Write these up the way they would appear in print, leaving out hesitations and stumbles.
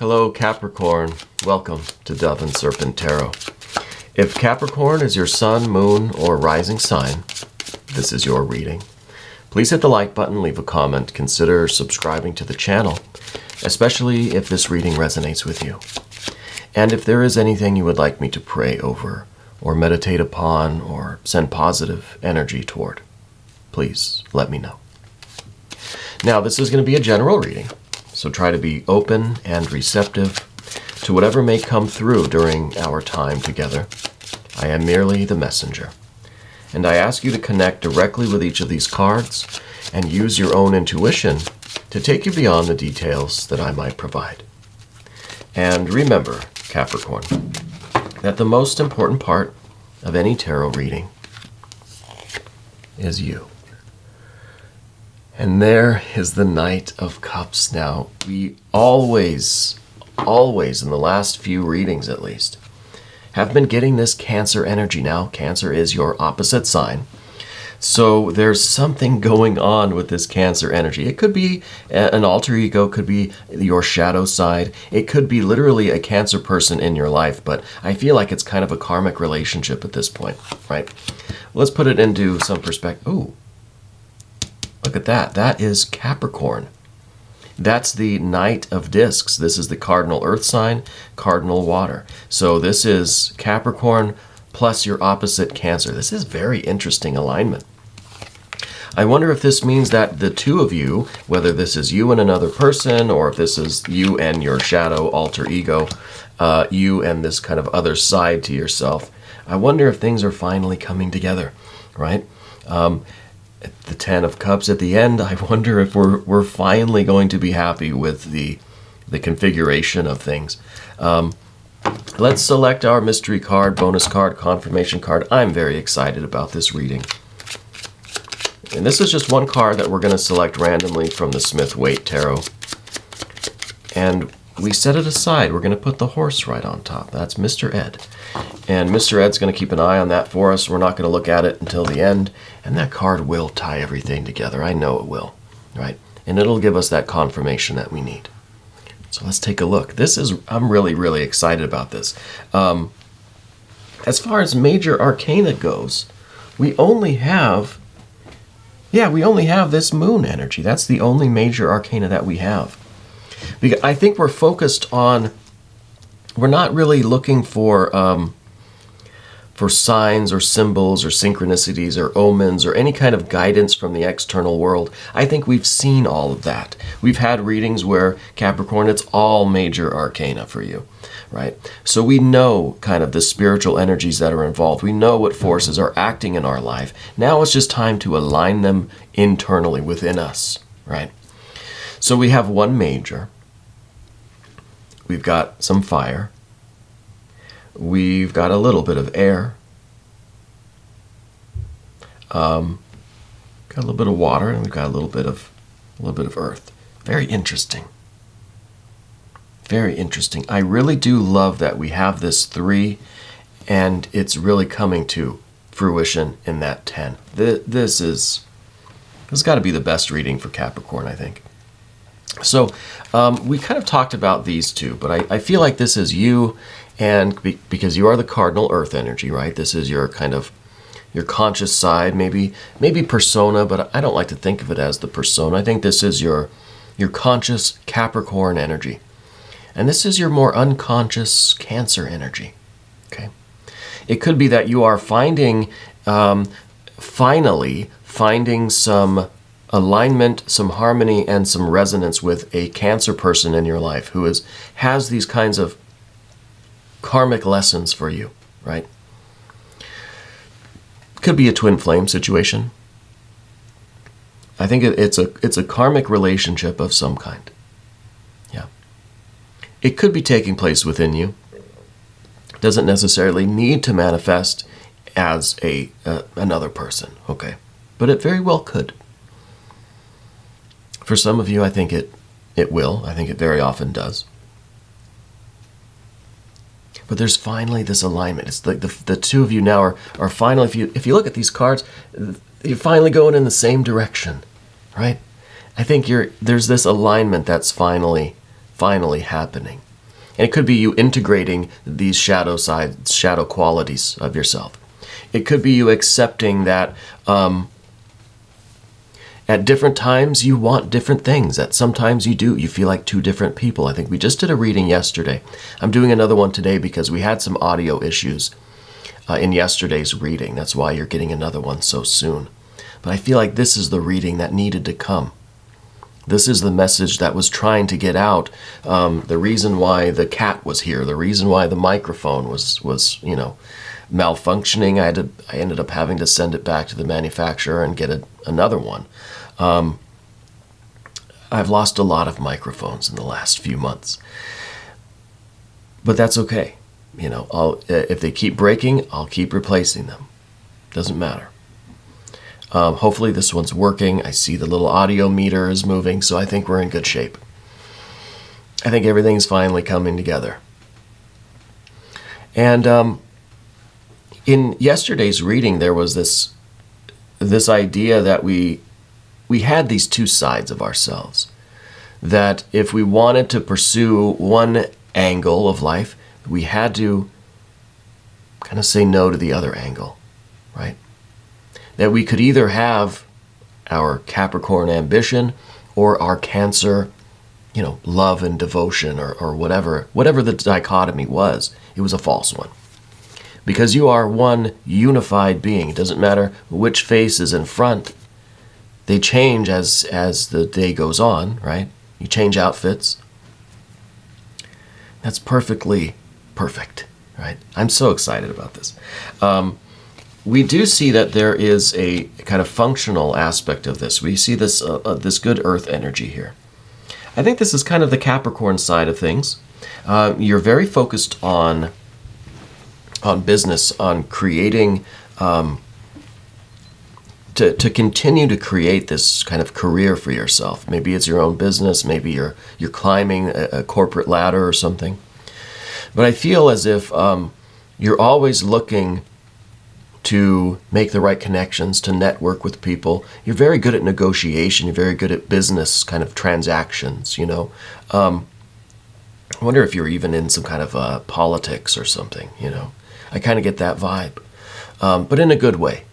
Hello, Capricorn. Welcome to Dove and Serpent Tarot. If Capricorn is your sun, moon, or rising sign, this is your reading. Please hit the like button, leave a comment, consider subscribing to the channel, especially if this reading resonates with you. And if there is anything you would like me to pray over, or meditate upon, or send positive energy toward, please let me know. Now, this is going to be a general reading, so try to be open and receptive to whatever may come through during our time together. I am merely the messenger. And I ask you to connect directly with each of these cards and use your own intuition to take you beyond the details that I might provide. And remember, Capricorn, that the most important part of any tarot reading is you. And there is the Knight of Cups. Now, we always, in the last few readings at least, have been getting this Cancer energy. Now, Cancer is your opposite sign. So there's something going on with this Cancer energy. It could be an alter ego, could be your shadow side. It could be literally a Cancer person in your life, but I feel like it's kind of a karmic relationship at this point, right? Let's put it into some perspective. Ooh. Look at that. That is Capricorn. That's the Knight of Discs. This is the cardinal earth sign, cardinal water. So this is Capricorn plus your opposite Cancer. This is very interesting alignment. I wonder if this means that the two of you, whether this is you and another person, or if this is you and your shadow alter ego, you and this kind of other side to yourself, I wonder if things are finally coming together, right? The Ten of Cups at the end, I wonder if we're finally going to be happy with the configuration of things. Let's select our mystery card, bonus card, confirmation card. I'm very excited about this reading. And this is just one card that we're going to select randomly from the Smith-Waite Tarot. And we set it aside. We're going to put the horse right on top. That's Mr. Ed. And Mr. Ed's going to keep an eye on that for us. We're not going to look at it until the end. And that card will tie everything together. I know it will, right? And it'll give us that confirmation that we need. So let's take a look. I'm really, really excited about this. As far as major arcana goes, we only have this moon energy. That's the only major arcana that we have. Because I think we're focused on, we're not really looking for signs or symbols or synchronicities or omens or any kind of guidance from the external world. I think we've seen all of that. We've had readings where, Capricorn, it's all major arcana for you, right? So we know kind of the spiritual energies that are involved. We know what forces are acting in our life. Now it's just time to align them internally within us, right? So we have one major. We've got some fire. We've got a little bit of air. Got a little bit of water, and we've got a little bit of earth. Very interesting. Very interesting. I really do love that we have this 3, and it's really coming to fruition in that 10. This has got to be the best reading for Capricorn, I think. So we kind of talked about these two, but I feel like this is you, and because you are the cardinal earth energy, right? This is your kind of your conscious side, maybe persona, but I don't like to think of it as the persona. I think this is your conscious Capricorn energy. And this is your more unconscious Cancer energy, okay? It could be that you are finally finding some alignment, some harmony, and some resonance with a Cancer person in your life who has these kinds of karmic lessons for you, right? Could be a twin flame situation. I think it's a karmic relationship of some kind. Yeah. It could be taking place within you. Doesn't necessarily need to manifest as another person, okay? But it very well could. For some of you, I think it will. I think it very often does. But there's finally this alignment. It's like the two of you now are finally, if you look at these cards, you're finally going in the same direction, right? I think there's this alignment that's finally happening, And it could be you integrating these shadow sides, shadow qualities of yourself. It could be you accepting that at different times you want different things, that sometimes you do. You feel like two different people. I think we just did a reading yesterday. I'm doing another one today because we had some audio issues in yesterday's reading. That's why you're getting another one so soon. But I feel like this is the reading that needed to come. This is the message that was trying to get out. The reason why the cat was here, the reason why the microphone was malfunctioning. I ended up having to send it back to the manufacturer and get another one. I've lost a lot of microphones in the last few months, but that's okay. If they keep breaking, I'll keep replacing them. Doesn't matter. Hopefully this one's working. I see the little audio meter is moving, so I think we're in good shape. I think everything's finally coming together. And in yesterday's reading, there was this idea that we had these two sides of ourselves. That if we wanted to pursue one angle of life, we had to kind of say no to the other angle, right? That we could either have our Capricorn ambition or our Cancer, love and devotion or whatever the dichotomy was. It was a false one. Because you are one unified being. It doesn't matter which face is in front. They change as the day goes on, right? You change outfits. That's perfectly perfect, right? I'm so excited about this. We do see that there is a kind of functional aspect of this. We see this good earth energy here. I think this is kind of the Capricorn side of things. You're very focused on business, on creating, to continue to create this kind of career for yourself. Maybe it's your own business. Maybe you're climbing a corporate ladder or something. But I feel as if you're always looking to make the right connections, to network with people. You're very good at negotiation. You're very good at business kind of transactions, I wonder if you're even in some kind of politics or something, I kind of get that vibe. But in a good way,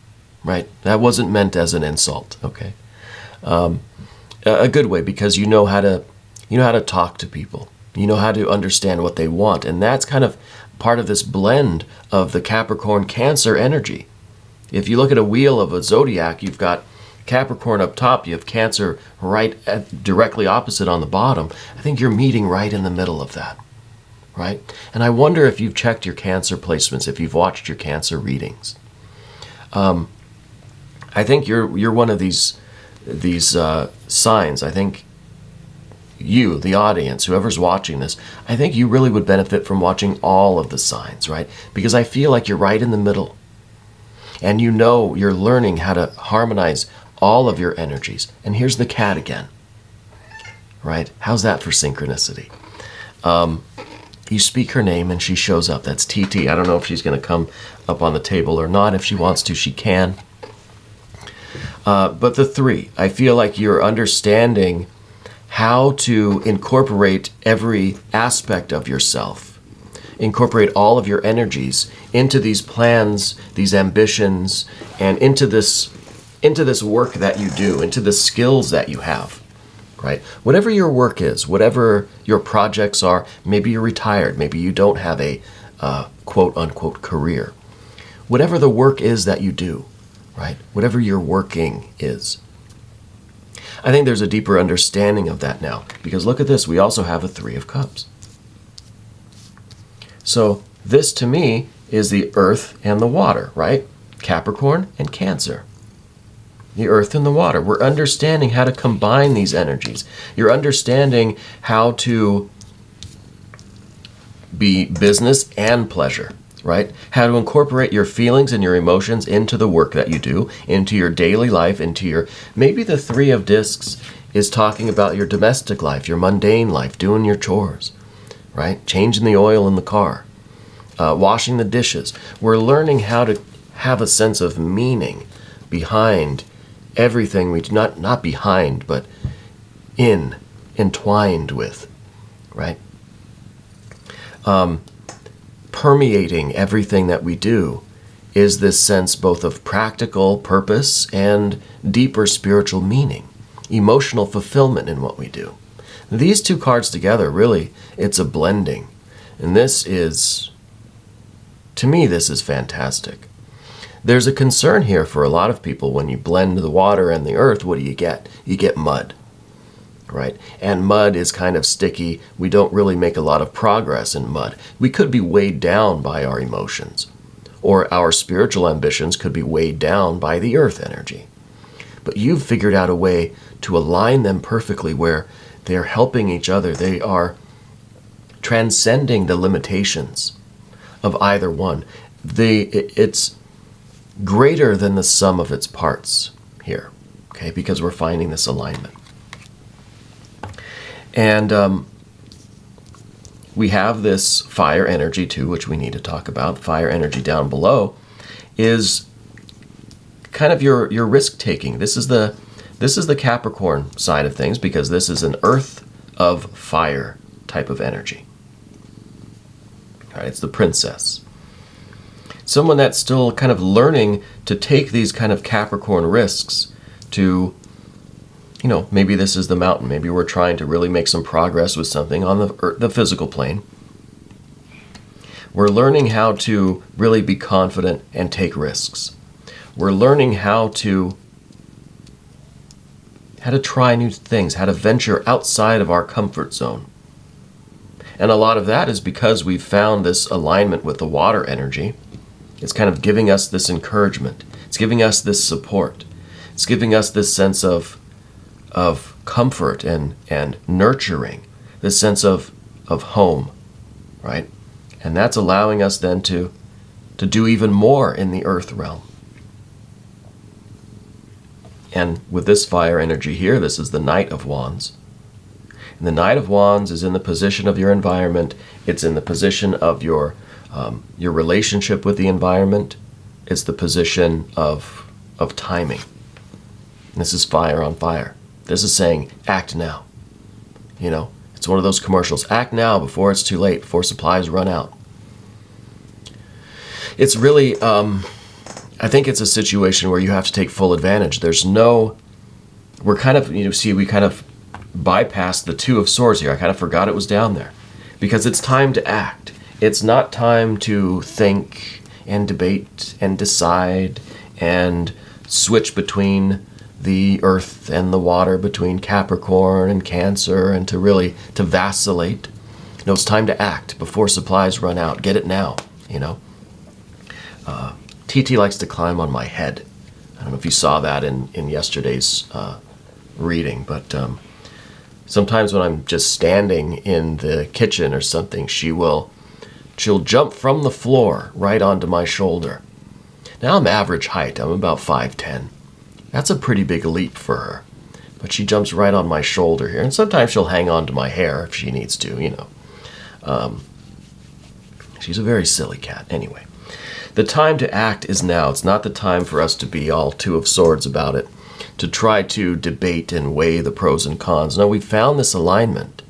right? That wasn't meant as an insult, okay? A good way, because you know how to talk to people. You know how to understand what they want. And that's kind of part of this blend of the Capricorn Cancer energy. If you look at a wheel of a zodiac, you've got Capricorn up top, you have Cancer directly opposite on the bottom. I think you're meeting right in the middle of that, right? And I wonder if you've checked your Cancer placements, if you've watched your Cancer readings. I think you're one of these signs. I think you, the audience, whoever's watching this, I think you really would benefit from watching all of the signs, right? Because I feel like you're right in the middle. And you're learning how to harmonize all of your energies. And here's the cat again, right? How's that for synchronicity? You speak her name and she shows up. That's TT. I don't know if she's going to come up on the table or not. If she wants to, she can. But the 3, I feel like you're understanding how to incorporate every aspect of yourself, incorporate all of your energies into these plans, these ambitions, and into this work that you do, into the skills that you have, right? Whatever your work is, whatever your projects are, maybe you're retired, maybe you don't have a quote-unquote career. Whatever the work is that you do, right? Whatever your working is. I think there's a deeper understanding of that now, because look at this, we also have a 3 of Cups. So this to me is the earth and the water, right? Capricorn and Cancer. The earth and the water. We're understanding how to combine these energies. You're understanding how to be business and pleasure, right? How to incorporate your feelings and your emotions into the work that you do, into your daily life, maybe the 3 of Discs is talking about your domestic life, your mundane life, doing your chores, right? Changing the oil in the car, washing the dishes. We're learning how to have a sense of meaning behind everything we do, not behind, but entwined with, right? permeating everything that we do is this sense both of practical purpose and deeper spiritual meaning, emotional fulfillment in what we do. These two cards together, really, it's a blending. And this is, to me, this is fantastic. There's a concern here for a lot of people when you blend the water and the earth, what do you get? You get mud, right? And mud is kind of sticky. We don't really make a lot of progress in mud. We could be weighed down by our emotions, or our spiritual ambitions could be weighed down by the earth energy. But you've figured out a way to align them perfectly where they're helping each other. They are transcending the limitations of either one. It's greater than the sum of its parts here, okay, because we're finding this alignment. And we have this fire energy too, which we need to talk about. Fire energy down below is kind of your risk-taking. This is the Capricorn side of things, because this is an earth of fire type of energy. All right, it's the princess. Someone that's still kind of learning to take these kind of Capricorn risks to, maybe this is the mountain. Maybe we're trying to really make some progress with something on the physical plane. We're learning how to really be confident and take risks. We're learning how to try new things, how to venture outside of our comfort zone. And a lot of that is because we've found this alignment with the water energy. It's kind of giving us this encouragement. It's giving us this support. It's giving us this sense of comfort and nurturing, this sense of home, right? And that's allowing us then to do even more in the earth realm. And with this fire energy here, this is the Knight of Wands. And the Knight of Wands is in the position of your environment. It's in the position of your relationship with the environment. It's the position of timing. This is fire on fire. This is saying, act now. It's one of those commercials. Act now before it's too late, before supplies run out. It's really, I think it's a situation where you have to take full advantage. We kind of bypassed the Two of Swords here. I kind of forgot it was down there. Because it's time to act. It's not time to think and debate and decide and switch between the earth and the water, between Capricorn and Cancer, and to vacillate. It's time to act before supplies run out. Get it now, TT likes to climb on my head. I don't know if you saw that in yesterday's reading, but sometimes when I'm just standing in the kitchen or something, she'll jump from the floor right onto my shoulder. Now I'm average height. I'm about 5'10". That's a pretty big leap for her. But she jumps right on my shoulder here. And sometimes she'll hang on to my hair if she needs to, She's a very silly cat. Anyway, the time to act is now. It's not the time for us to be all Two of Swords about it, to try to debate and weigh the pros and cons. No, we found this alignment.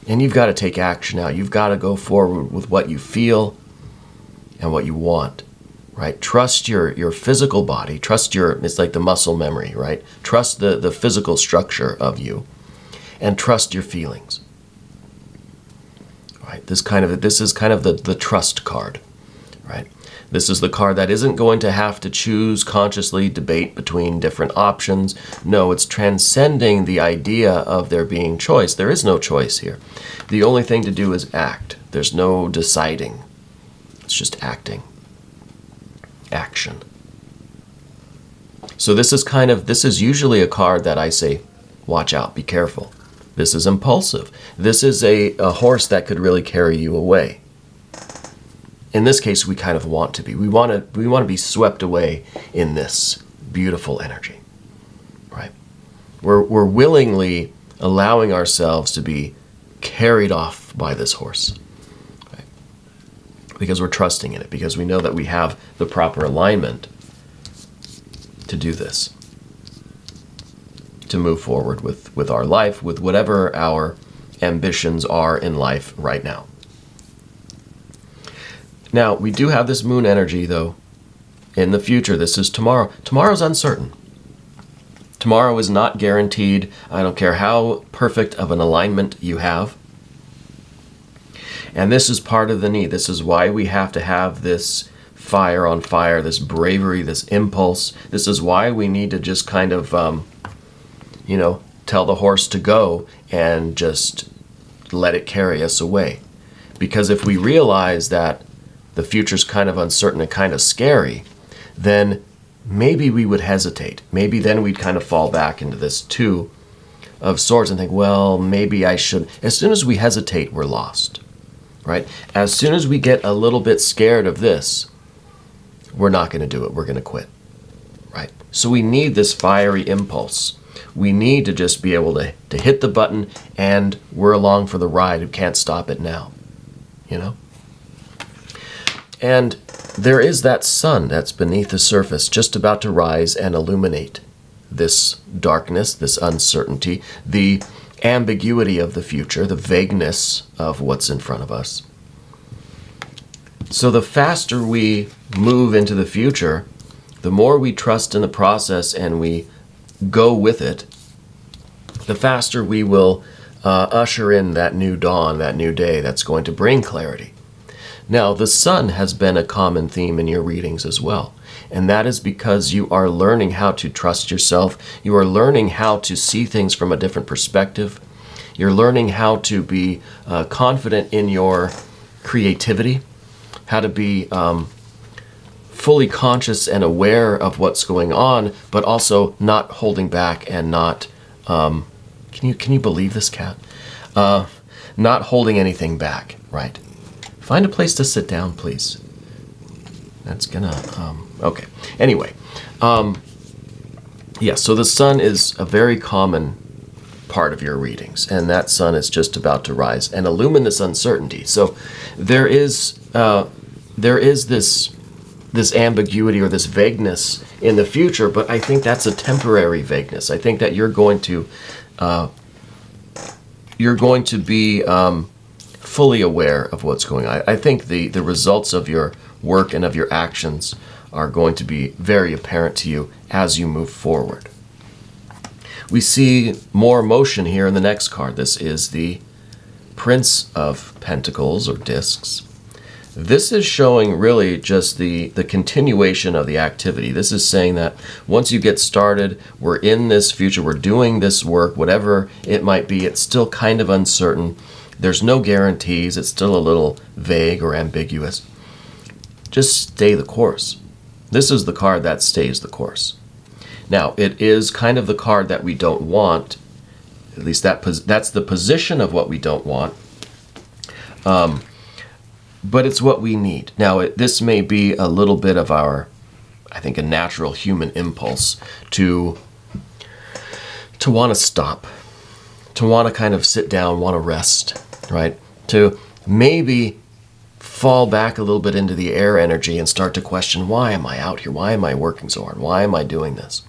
And you've got to take action now. You've got to go forward with what you feel and what you want, right? Trust your physical body. It's like the muscle memory, right? Trust the physical structure of you, and trust your feelings, right? This is kind of the trust card, right? This is the card that isn't going to have to choose, consciously debate between different options. No, it's transcending the idea of there being choice. There is no choice here. The only thing to do is act. There's no deciding. It's just acting. Action. So this is usually a card that I say, watch out, be careful. This is impulsive. This is a horse that could really carry you away. In this case, we kind of want to be. We want to be swept away in this beautiful energy, right? We're willingly allowing ourselves to be carried off by this horse, right? Because we're trusting in it, because we know that we have the proper alignment to do this, to move forward with our life, with whatever our ambitions are in life right now. Now, we do have this moon energy, though, in the future. This is tomorrow. Tomorrow's uncertain. Tomorrow is not guaranteed. I don't care how perfect of an alignment you have. And this is part of the need. This is why we have to have this fire on fire, this bravery, this impulse. This is why we need to just kind of, tell the horse to go and just let it carry us away. Because if we realize that the future's kind of uncertain and kind of scary, then maybe we would hesitate. Maybe then we'd kind of fall back into this Two of Swords and think, well, maybe I should. As soon as we hesitate, we're lost, right? As soon as we get a little bit scared of this, we're not going to do it. We're going to quit, right? So we need this fiery impulse. We need to just be able to hit the button, and we're along for the ride. We can't stop it now, And there is that sun that's beneath the surface, just about to rise and illuminate this darkness, this uncertainty, the ambiguity of the future, the vagueness of what's in front of us. So the faster we move into the future, the more we trust in the process and we go with it, the faster we will usher in that new dawn, that new day that's going to bring clarity. Now, the sun has been a common theme in your readings as well. And that is because you are learning how to trust yourself. You are learning how to see things from a different perspective. You're learning how to be confident in your creativity, how to be fully conscious and aware of what's going on, but also not holding back and not, can you believe this, cat? Not holding anything back, right? Find a place to sit down, please. That's gonna, okay. Anyway, so the sun is a very common part of your readings, and that sun is just about to rise and illumine this uncertainty. So there is this ambiguity or this vagueness in the future, but I think that's a temporary vagueness. I think that you're going to be fully aware of what's going on. I think the results of your work and of your actions are going to be very apparent to you as you move forward. We see more motion here in the next card. This is the Prince of Pentacles or Discs. This is showing really just the continuation of the activity. This is saying that once you get started, we're in this future, we're doing this work, whatever it might be, it's still kind of uncertain. There's no guarantees. It's still a little vague or ambiguous. Just stay the course. This is the card that stays the course. Now, it is kind of the card that we don't want. At least that's the position of what we don't want. But it's what we need. Now, this may be a little bit of our, I think, a natural human impulse to want to stop, to want to kind of sit down, want to rest, right? To maybe fall back a little bit into the air energy and start to question, why am I out here? Why am I working so hard? Why am I doing this?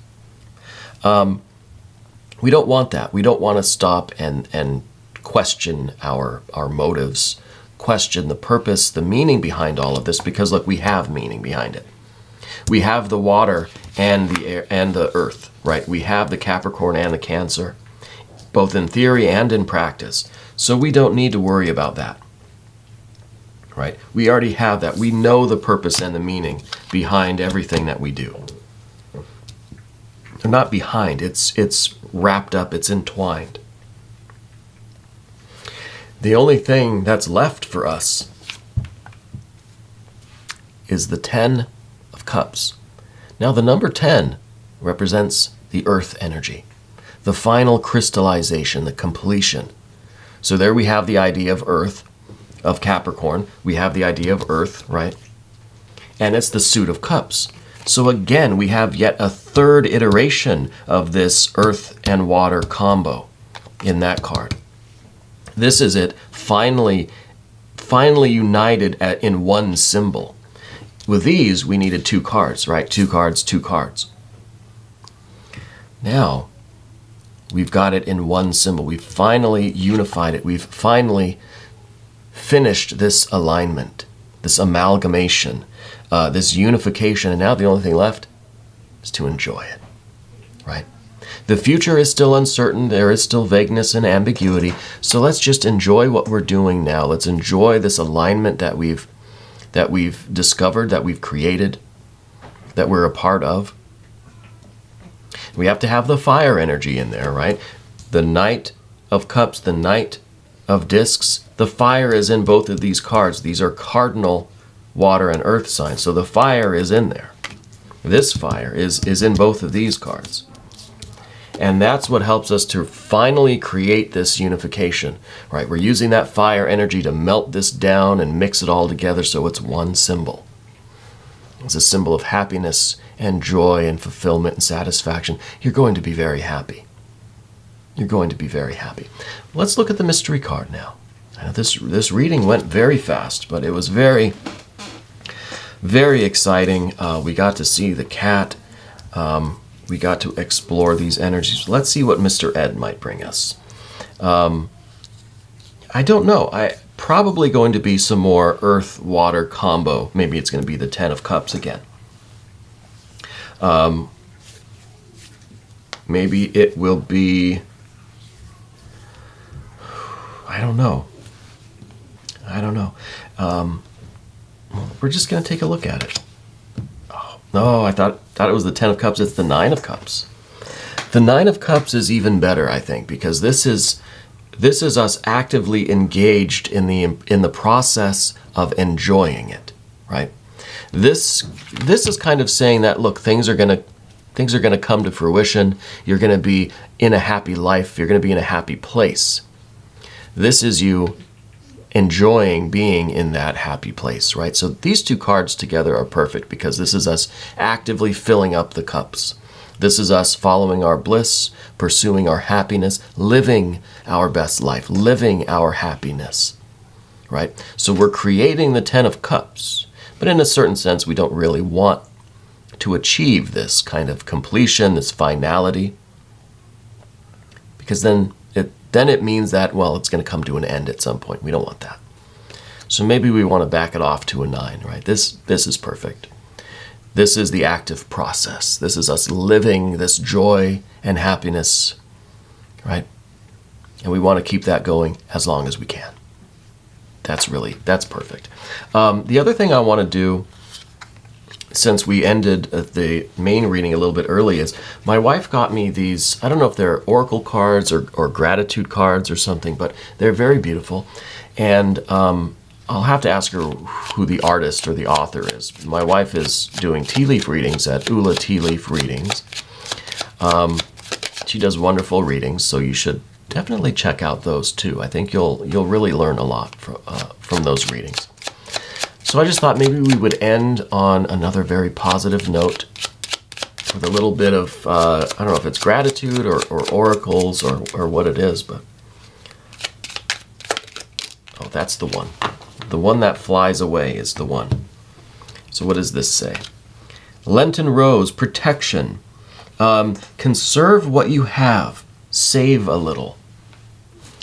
We don't want that. We don't want to stop and question our motives, question the purpose, the meaning behind all of this, because look, we have meaning behind it. We have the water and the air and the earth, right? We have the Capricorn and the Cancer, both in theory and in practice. So we don't need to worry about that, right? We already have that. We know the purpose and the meaning behind everything that we do. They're not behind, it's wrapped up, it's entwined. The only thing that's left for us is the 10 of Cups. Now the number 10 represents the earth energy, the final crystallization, the completion. So there we have the idea of earth, of Capricorn. We have the idea of earth, right? And it's the suit of cups. So again, we have yet a third iteration of this earth and water combo in that card. This is it, finally united in one symbol. With these, we needed 2 cards, right? 2 cards, 2 cards. Now, we've got it in one symbol. We've finally unified it. We've finally finished this alignment. this amalgamation, this unification, and now the only thing left is to enjoy it, right? The future is still uncertain. There is still vagueness and ambiguity. So let's just enjoy what we're doing now. Let's enjoy this alignment that we've discovered, that we've created, that we're a part of. We have to have the fire energy in there, right? The Knight of Cups, the Knight of Discs. The fire is in both of these cards. These are cardinal water and earth signs. So the fire is in there. This fire is in both of these cards. And that's what helps us to finally create this unification, right? We're using that fire energy to melt this down and mix it all together so it's one symbol. It's a symbol of happiness and joy and fulfillment and satisfaction. You're going to be very happy. You're going to be very happy. Let's look at the mystery card now. This reading went very fast, but it was very, very exciting. We got to see the cat. We got to explore these energies. Let's see what Mr. Ed might bring us. I don't know. Probably going to be some more earth-water combo. Maybe it's going to be the Ten of Cups again. Maybe it will be... I don't know. We're just going to take a look at it. No, I thought it was the Ten of Cups. It's the Nine of Cups. The Nine of Cups is even better, I think, because this is us actively engaged in the process of enjoying it, right? This is kind of saying that, look, things are gonna come to fruition. You're gonna be in a happy life. You're gonna be in a happy place. This is you enjoying being in that happy place, right? So these two cards together are perfect because this is us actively filling up the cups. This is us following our bliss, pursuing our happiness, living our best life, living our happiness, right? So we're creating the Ten of Cups, but in a certain sense, we don't really want to achieve this kind of completion, this finality, because then it means that, well, it's going to come to an end at some point. We don't want that. So maybe we want to back it off to a 9, right? This is perfect. This is the active process. This is us living this joy and happiness, right? And we want to keep that going as long as we can. That's perfect. The other thing I want to do, since we ended the main reading a little bit early, is my wife got me these, I don't know if they're oracle cards or gratitude cards or something, but they're very beautiful. And I'll have to ask her who the artist or the author is. My wife is doing tea leaf readings at Ula Tea Leaf Readings. She does wonderful readings, so you should definitely check out those too. I think you'll really learn a lot from those readings. So I just thought maybe we would end on another very positive note with a little bit of, I don't know if it's gratitude or oracles or what it is, but... Oh, that's the one. The one that flies away is the one. So what does this say? Lenten Rose, protection. Conserve what you have. Save a little.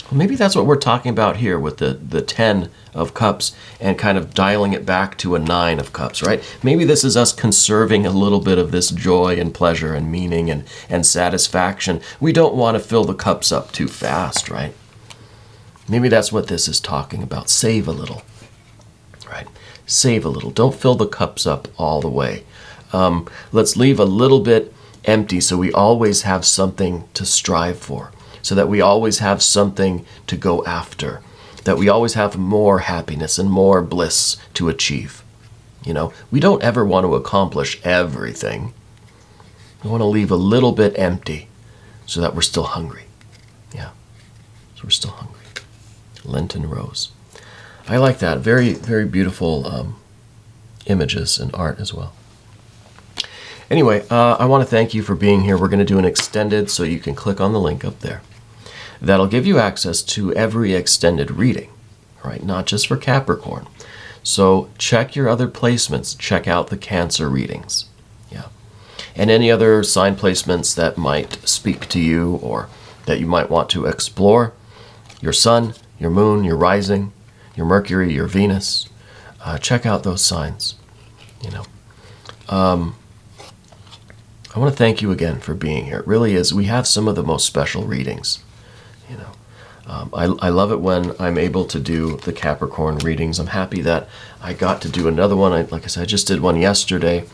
Well, maybe that's what we're talking about here with the 10 of Cups and kind of dialing it back to a 9 of Cups, right? Maybe this is us conserving a little bit of this joy and pleasure and meaning and satisfaction. We don't want to fill the cups up too fast, right? Maybe that's what this is talking about. Save a little, right? Save a little. Don't fill the cups up all the way. Let's leave a little bit empty so we always have something to strive for, so that we always have something to go after, that we always have more happiness and more bliss to achieve. You know, we don't ever want to accomplish everything. We want to leave a little bit empty so that we're still hungry. Yeah, so we're still hungry. Lenten Rose. I like that. Very, very beautiful images and art as well. Anyway, I want to thank you for being here. We're going to do an extended, so you can click on the link up there. That'll give you access to every extended reading, right? Not just for Capricorn. So check your other placements. Check out the Cancer readings. Yeah. And any other sign placements that might speak to you or that you might want to explore. Your sun, your moon, your rising, your Mercury, your Venus, check out those signs. You know, I want to thank you again for being here. It really is. We have some of the most special readings. You know, I love it when I'm able to do the Capricorn readings. I'm happy that I got to do another one. Like I said, I just did one yesterday.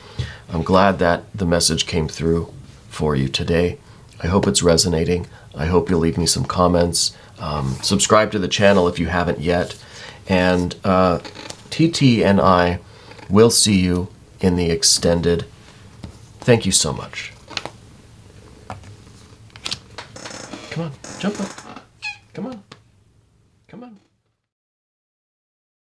I'm glad that the message came through for you today. I hope it's resonating. I hope you'll leave me some comments. Subscribe to the channel if you haven't yet. And TT and I will see you in the extended. Thank you so much. Come on, jump up. Come on.